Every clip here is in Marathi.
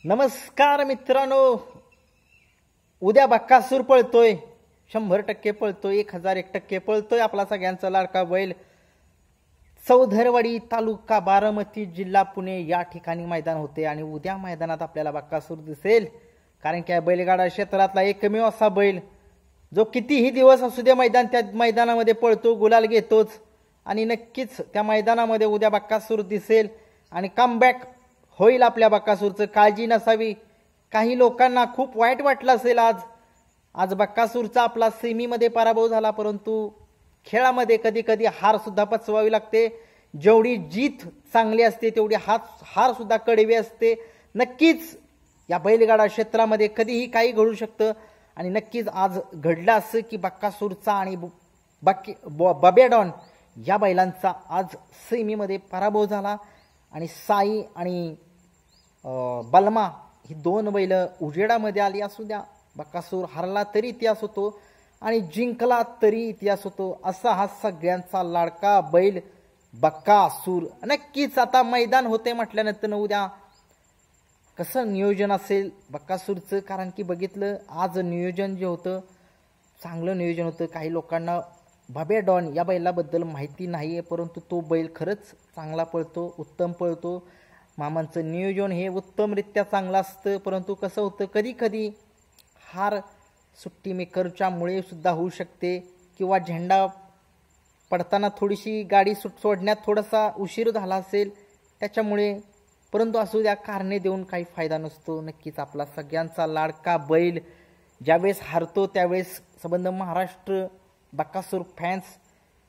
नमस्कार मित्रांनो, उद्या बक्कासूर पळतोय, 100% पळतोय, 1001% पळतोय आपला सगळ्यांचा लाडका बैल चौधरवाडी तालुका बारामती जिल्हा पुणे या ठिकाणी मैदान होते आणि उद्या मैदानात आपल्याला बक्कासूर दिसेल। कारण की बैलगाडा क्षेत्रातला एकमेव असा बैल जो कितीही दिवस असू दे त्या मैदानामध्ये पळतो, गुलाल घेतोच आणि नक्कीच त्या मैदानामध्ये उद्या बक्कासूर दिसेल आणि कमबॅक होईल आपल्या बक्कासूरचं। काळजी नसावी, काही लोकांना खूप वाईट वाटलं असेल आज बक्कासूरचा आपला सेमीमध्ये पराभव झाला, परंतु खेळामध्ये कधी कधी हार सुद्धा पचवावी लागते। जेवढी जीत चांगली असते तेवढी हार सुद्धा कडवी असते। नक्कीच या बैलगाडा क्षेत्रामध्ये कधीही काही घडू शकतं आणि नक्कीच आज घडलं असं की बक्कासूरचा आणि बबेडॉन या बैलांचा आज सेमीमध्ये पराभव झाला आणि साई आणि बलमा ही दोन बैल उजेडामध्ये आली। असू द्या, बक्कासूर हरला तरी इतिहास होतो आणि जिंकला तरी इतिहास होतो, असा हा सगळ्यांचा लाडका बैल बक्कासूर। नक्कीच आता मैदान होते म्हटल्यानंतर उद्या कसं नियोजन असेल बक्कासूरचं, कारण की बघितलं आज नियोजन जे होतं चांगलं नियोजन होतं। काही लोकांना बबेडॉन या बैलाबद्दल माहिती नाही आहे, परंतु तो बैल खरंच चांगला पळतो, उत्तम पळतो। मामांचं नियोजन हे उत्तमरित्या चांगलं असतं, परंतु कसं होतं कधी कधी हार सुट्टी मेकरच्या मुळे सुद्धा होऊ शकते किंवा झेंडा पडताना थोडीशी गाडी सोडण्यात थोडासा उशीर झाला असेल त्याच्यामुळे, परंतु असू द्या, कारणे देऊन काही फायदा नसतो। नक्कीच आपला सगळ्यांचा लाडका बैल ज्यावेळेस हारतो त्यावेळेस संबंध महाराष्ट्र बक्कासूर फॅन्स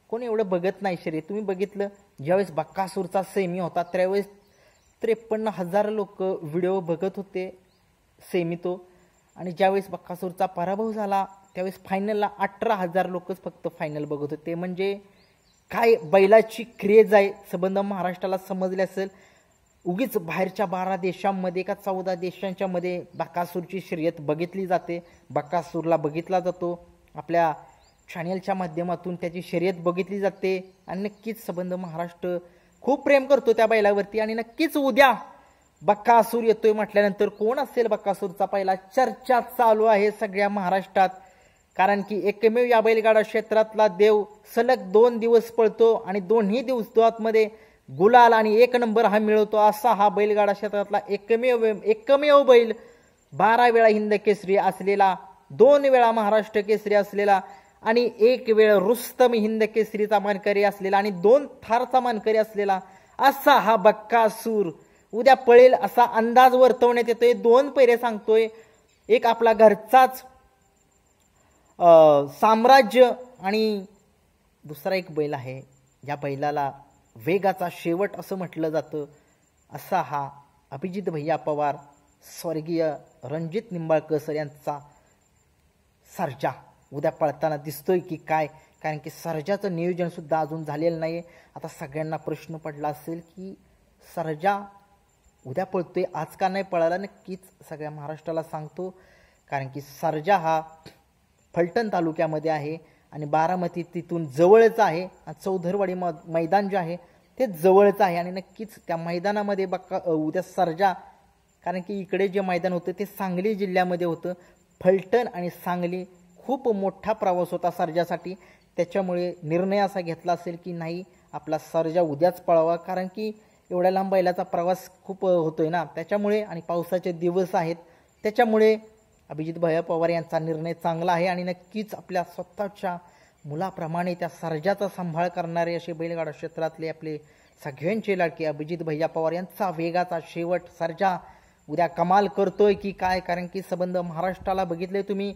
कोणी एवढं बघत नाही शर्यत। तुम्ही बघितलं ज्यावेळेस बक्कासूरचा सेमी होता त्यावेळेस 53,000 लोक व्हिडिओ बघत होते सेमी तो, आणि ज्यावेळेस बक्कासूरचा पराभव झाला त्यावेळेस फायनलला 18,000 लोकच फक्त फायनल बघत होते। म्हणजे काय बैलाची क्रेज आहे संबंध महाराष्ट्राला समजले असेल। उगीच बाहेरच्या 12 देशांमध्ये का 14 देशांच्या मध्ये बक्कासूरची शर्यत बघितली जाते, बक्कासूरला बघितला जातो, आपल्या चॅनेलच्या माध्यमातून त्याची शर्यत बघितली जाते आणि नक्कीच संबंध महाराष्ट्र खूप प्रेम करतो त्या बैलावरती। आणि नक्कीच उद्या बक्कासूर येतोय म्हटल्यानंतर कोण असेल बक्कासूरचा पहिला, चर्चा चालू आहे सगळ्या महाराष्ट्रात। कारण की एकमेव या बैलगाडा क्षेत्रातला देव सलग 2 दिवस पळतो आणि दोन्ही दिवसांमध्ये गुलाल आणि 1 नंबर हा मिळवतो, असा हा बैलगाडा क्षेत्रातला एकमेव बैल 12 वेळा हिंद केसरी असलेला, 2 वेळा महाराष्ट्र केसरी असलेला आणि 1 वेळ रुस्तम हिंद केसरीचा मानकरी असलेला आणि 2 थारचा मानकरी असलेला असा हा बक्कासूर उद्या पळेल असा अंदाज वर्तवण्यात येतोय। 2 पैरे सांगतोय, एक आपला घरचाच साम्राज्य आणि दुसरा एक बैल आहे या बैलाला वेगाचा शेवट असं म्हटलं जातं, असा हा अभिजित भैया पवार स्वर्गीय रणजित निंबाळकर सर यांचा सर्जा उद्या पळताना दिसतोय की काय। कारण की सर्जाचं नियोजन सुद्धा अजून झालेलं नाही। आता सगळ्यांना प्रश्न पडला असेल की सर्जा उद्या पळतोय आज का नाही पळाला, नक्कीच सगळ्या महाराष्ट्राला सांगतो। कारण की सर्जा हा फलटण तालुक्यामध्ये आहे आणि बारामती तिथून जवळच आहे, चौधरवाडी मैदान जे आहे ते जवळच आहे आणि नक्कीच त्या मैदानामध्ये उद्या सर्जा, कारण की इकडे जे मैदान होतं ते सांगली जिल्ह्यामध्ये होतं, फलटण आणि सांगली खूप मोठा प्रवास होता सर्जासाठी, त्याच्यामुळे निर्णय असा घेतला असेल की नाही आपला सर्जा उद्याच पळावा। कारण की एवढ्या लांब बैलाचा प्रवास खूप होतोय ना, त्याच्यामुळे आणि पावसाचे दिवस आहेत त्याच्यामुळे अभिजित भैया पवार यांचा निर्णय चांगला आहे आणि नक्कीच आपल्या स्वतःच्या मुलाप्रमाणे त्या सर्जाचा सांभाळ करणारे असे बैलगाडा क्षेत्रातले आपले सगळ्यांचे लाडके अभिजित भैया पवार यांचा वेगाचा शेवट सर्जा उद्या कमाल करतोय की काय। कारण की संबंध महाराष्ट्राला बघितले तुम्ही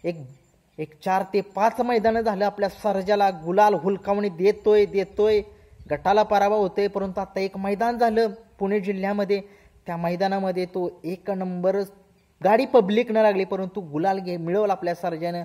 एक 4 ते 5 मैदानं झालं आपल्या सर्जाला गुलाल हुलकावणी देतोय, गटाला पराभव होतोय, परंतु आता एक मैदान झालं पुणे जिल्ह्यामध्ये, त्या मैदानामध्ये तो 1 नंबर, गाडी पब्लिक न लागली परंतु गुलाल मिळवला आपल्या सर्जानं।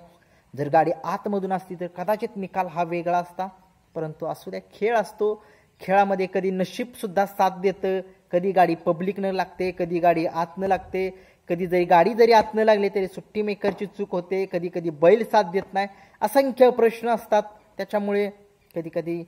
जर गाडी आतमधून असती तर कदाचित निकाल हा वेगळा असता, परंतु असू द्या, खेळ असतो, खेळामध्ये कधी नशीब सुद्धा साथ देतं, कधी गाडी पब्लिक न लागते, कधी गाडी आत न लागते, कधी गाडी जरी आत न लागली तरी सुट्टी मेकरची चूक होते, कधी कधी बैल साथ देत नाही, असंख्य प्रश्न असतात, त्याच्यामुळे कधी कधी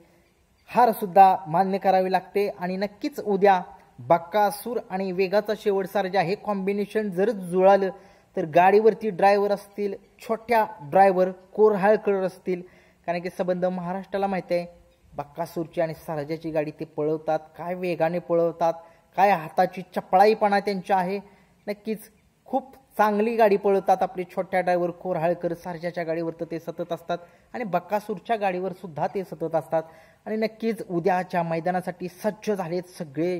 हार सुद्धा मान्य करावी लागते। आणि नक्कीच उद्या बक्कासूर आणि वेगाचा शेवट सर्जा हे कॉम्बिनेशन जर जुळालं तर गाडीवरती ड्रायव्हर असतील, छोट्या ड्रायव्हर कोरहाळकर असतील, कारण की संबंध महाराष्ट्राला माहिती आहे बक्कासूरची आणि सर्जाची गाडी ते पळवतात, काय वेगाने पळवतात, काय हाताची चपळाईपणा त्यांच्या आहे. नक्कीच खूप चांगली गाडी पळवतात आपले छोट्या ड्रायव्हर कोरहाळकर. सर्जाच्या गाडीवर तर ते सतत असतात आणि बक्कासूरच्या गाडीवर सुद्धा ते सतत असतात. आणि नक्कीच उद्याच्या मैदानासाठी सज्ज झालेत सगळे.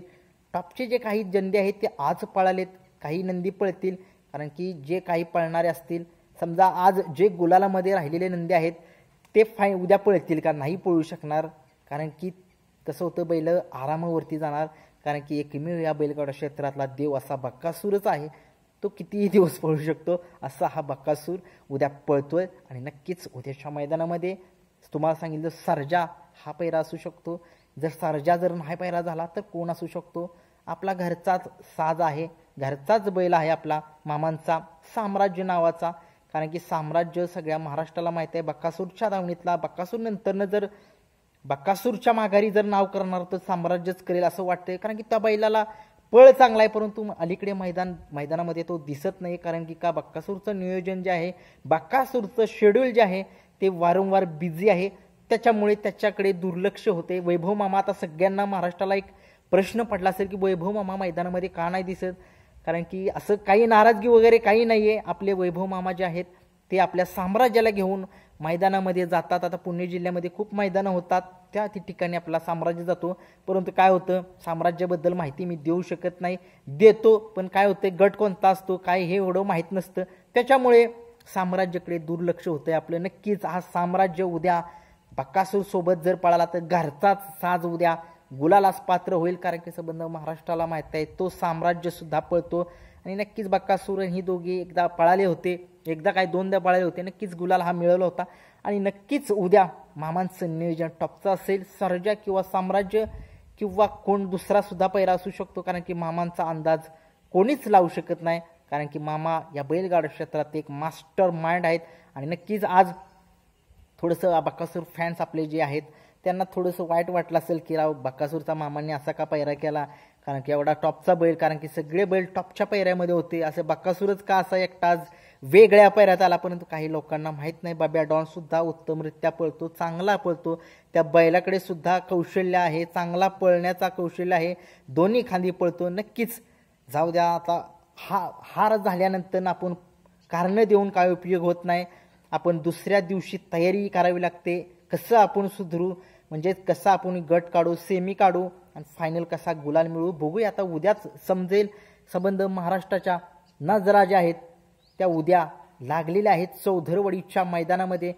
टॉपचे जे काही नंदी आहेत ते आज पळालेत, काही नंदी पळतील, कारण की जे काही पळणारे असतील, समजा आज जे गुलालामध्ये राहिलेले नंदी आहेत ते उद्या पळतील का, नाही पळू शकणार. कारण की कसं होतं, बैल आरामावरती जाणार, कारण की एकमेव या बैलगाडा क्षेत्रातला देव असा बक्कासूरच आहे. तो कितीही दिवस पळू शकतो असा हा बक्कासूर उद्या पळतोय. आणि नक्कीच उद्याच्या मैदानामध्ये तुम्हाला सांगितलं सर्जा हा पैरा असू शकतो. जर सर्जा जर नाही पैरा झाला तर कोण असू शकतो, आपला घरचाच साज आहे, घरचाच बैल आहे आपला मामांचा साम्राज्य नावाचा. कारण की साम्राज्य सगळ्या महाराष्ट्राला माहिती आहे बक्कासूरच्या धावणीतला. बक्कासूर नंतरनं जर बक्कासूरच्या माघारी जर नाव करणार तर साम्राज्यच करेल असं वाटतंय. कारण की त्या बैलाला पळ चांगला आहे, परंतु अलीकडे मैदानामध्ये तो दिसत नाही. कारण की का बक्कासूरचं नियोजन जे आहे, बक्कासूरचं शेड्यूल जे आहे ते वारंवार बिझी आहे, त्याच्यामुळे त्याच्याकडे दुर्लक्ष होते. वैभव मामा, आता सगळ्यांना महाराष्ट्राला एक प्रश्न पडला असेल की वैभव मामा मैदानामध्ये का नाही दिसत. कारण की असं काही नाराजगी वगैरे काही नाही आहे. आपले वैभव मामा जे आहेत ते आपल्या साम्राज्याला घेऊन मैदानामध्ये जातात. आता पुणे जिल्ह्यामध्ये खूप मैदानं होतात, त्या ठिकाणी आपला साम्राज्य जातो. परंतु काय होतं, साम्राज्याबद्दल माहिती मी देऊ शकत नाही, देतो पण काय होतं, गट कोणता असतो काय हे एवढं माहीत नसतं, त्याच्यामुळे साम्राज्याकडे दुर्लक्ष होतंय आपलं. नक्कीच हा साम्राज्य उद्या बक्कासूर सोबत जर पळाला तर घरचाच साज उद्या गुलालास पात्र होईल. कारण की संबंध महाराष्ट्राला माहिती आहे तो साम्राज्य सुद्धा पळतो. आणि नक्कीच बक्कासूर ही दोघी एकदा पळाले होते, एकदा काय दोनदा पळाले होते, नक्कीच गुलाल हा मिळवला होता. आणि नक्कीच उद्या मामांचं नियोजन टॉपचं असेल. सर्जा किंवा साम्राज्य किंवा कोण दुसरा सुद्धा पैरा असू शकतो, कारण की मामांचा अंदाज कोणीच लावू शकत नाही. कारण की मामा या बैलगाडा क्षेत्रात एक मास्टर माइंड आहेत. आणि नक्कीच आज थोडंसं बक्कासूर फॅन्स आपले जे आहेत त्यांना थोडंसं वाईट वाटलं असेल की राव बक्कासूरचा मामांनी असा का पैरा केला, कारण की एवढा टॉपचा बैल, कारण की सगळे बैल टॉपच्या पैऱ्यामध्ये होते, असे बक्कासूरच का असा एकटा आज वेगळ्या पैऱ्यात आला. परंतु काही लोकांना माहीत नाही, बाब्या डॉन सुद्धा उत्तमरित्या पळतो, चांगला पळतो, त्या बैलाकडे सुद्धा कौशल्य आहे, चांगला पळण्याचा कौशल्य आहे, दोन्ही खांदी पळतो. नक्कीच जाऊ द्या, आता हार झाल्यानंतर आपण कारणं देऊन काय उपयोग होत नाही. आपण दुसऱ्या दिवशी तयारी करावी लागते, कसं आपण सुधरू, म्हणजे कसं आपण गट काढू, सेमी काढू आणि फायनल कसा गुलाल मिळू बघूया. आता उद्याच समजेल. संबंध महाराष्ट्राच्या नजरा ज्या आहेत त्या उद्या लागलेल्या आहेत चौधरवाडीच्या मैदानामध्ये.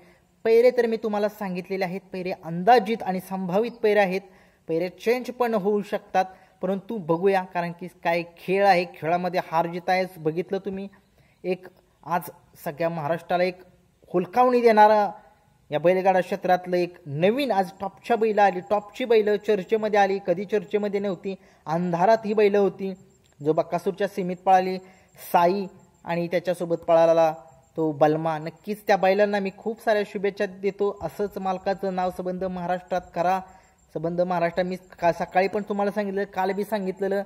पैरे तर मी तुम्हाला सांगितलेले आहेत, पैरे अंदाजित आणि संभावित पैरे आहेत, पैरे चेंज पण होऊ शकतात, परंतु बघूया. कारण की काय खेळ आहे, खेळामध्ये हार जीत आहे. बघितलं तुम्ही, एक आज सगळ्या महाराष्ट्राला एक हुलकावणी देणारा या बैलगाडा क्षेत्रातलं एक नवीन आज टॉपच्या बैल आली, टॉपची बैल चर्चेमध्ये आली, कधी चर्चेमध्ये नव्हती, अंधारात ही बैल होती. जो बक्कासूरच्या सीमित पळाली साई आणि त्याच्यासोबत पळाला तो बलमा. नक्कीच त्या बैलांना मी खूप साऱ्या शुभेच्छा देतो. असंच मालकाचं नाव संबंध महाराष्ट्रात करा. संबंध महाराष्ट्र मी सकाळी पण तुम्हाला सांगितलं, काल बी सांगितलेलं,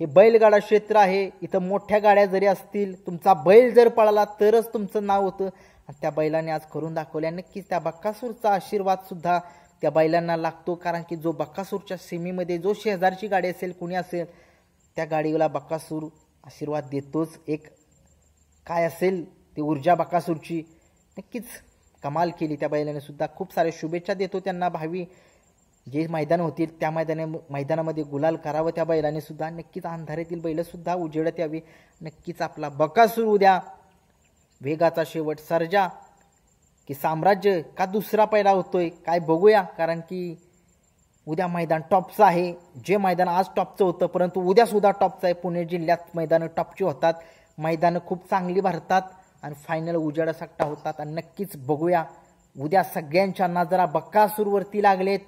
हे बैलगाडा क्षेत्र आहे, इथं मोठ्या गाड्या जरी असतील, तुमचा बैल जर पळाला तरच तुमचं नाव होतं. त्या बैलाने आज करून दाखवल्या. नक्कीच त्या बक्कासूरचा आशीर्वाद सुद्धा त्या बैलांना लागतो, कारण की जो बक्कासूरच्या सीमेमध्ये जो शेजारची गाडी असेल, कुणी असेल, त्या गाडीला बक्कासूर आशीर्वाद देतोच. एक काय असेल ती ऊर्जा बक्कासूरची, नक्कीच कमाल केली त्या बैलाने सुद्धा. खूप साऱ्या शुभेच्छा देतो त्यांना. भावी जे मैदान होतील त्या मैदानामध्ये गुलाल करावं त्या बैलाने सुद्धा. नक्कीच अंधारातील बैल सुद्धा उजेडत यावी. नक्कीच आपला बक्कासूर उद्या वेगाचा शेवट सर्जा की साम्राज्य का दुसरा पैरा होतोय काय बघूया. कारण की उद्या मैदान टॉपचं आहे. जे मैदान आज टॉपचं होतं परंतु उद्या सुद्धा टॉपचं आहे. पुणे जिल्ह्यात मैदानं टॉपची होतात, मैदानं खूप चांगली भरतात आणि फायनल उजेडासाकटा होतात. आणि नक्कीच बघूया उद्या सगळ्यांच्या नजरा बक्कासूरवरती लागलेत.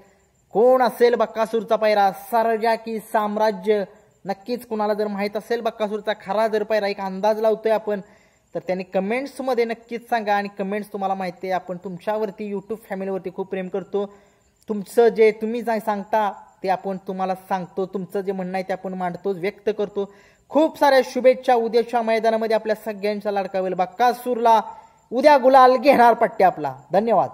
कोण असेल बक्कासूरचा पैरा, सर्जा की साम्राज्य? नक्कीच कुणाला जर माहीत असेल बक्कासूरचा खरा जर पैरा, एक अंदाज लावतोय आपण, तर त्यांनी कमेंट्समध्ये नक्कीच सांगा. आणि कमेंट्स तुम्हाला माहिती आहे आपण तुमच्यावरती यूट्यूब फॅमिलीवरती खूप प्रेम करतो. तुमचं जे तुम्ही सांगता ते आपण तुम्हाला सांगतो. तुमचं जे म्हणणं आहे ते आपण मांडतो, व्यक्त करतो. खूप साऱ्या शुभेच्छा. उद्याच्या मैदानामध्ये आपल्या सगळ्यांचा लाडका होईल बक्कासूरला. उद्या गुलाल घेणार पट्टे आपला. धन्यवाद.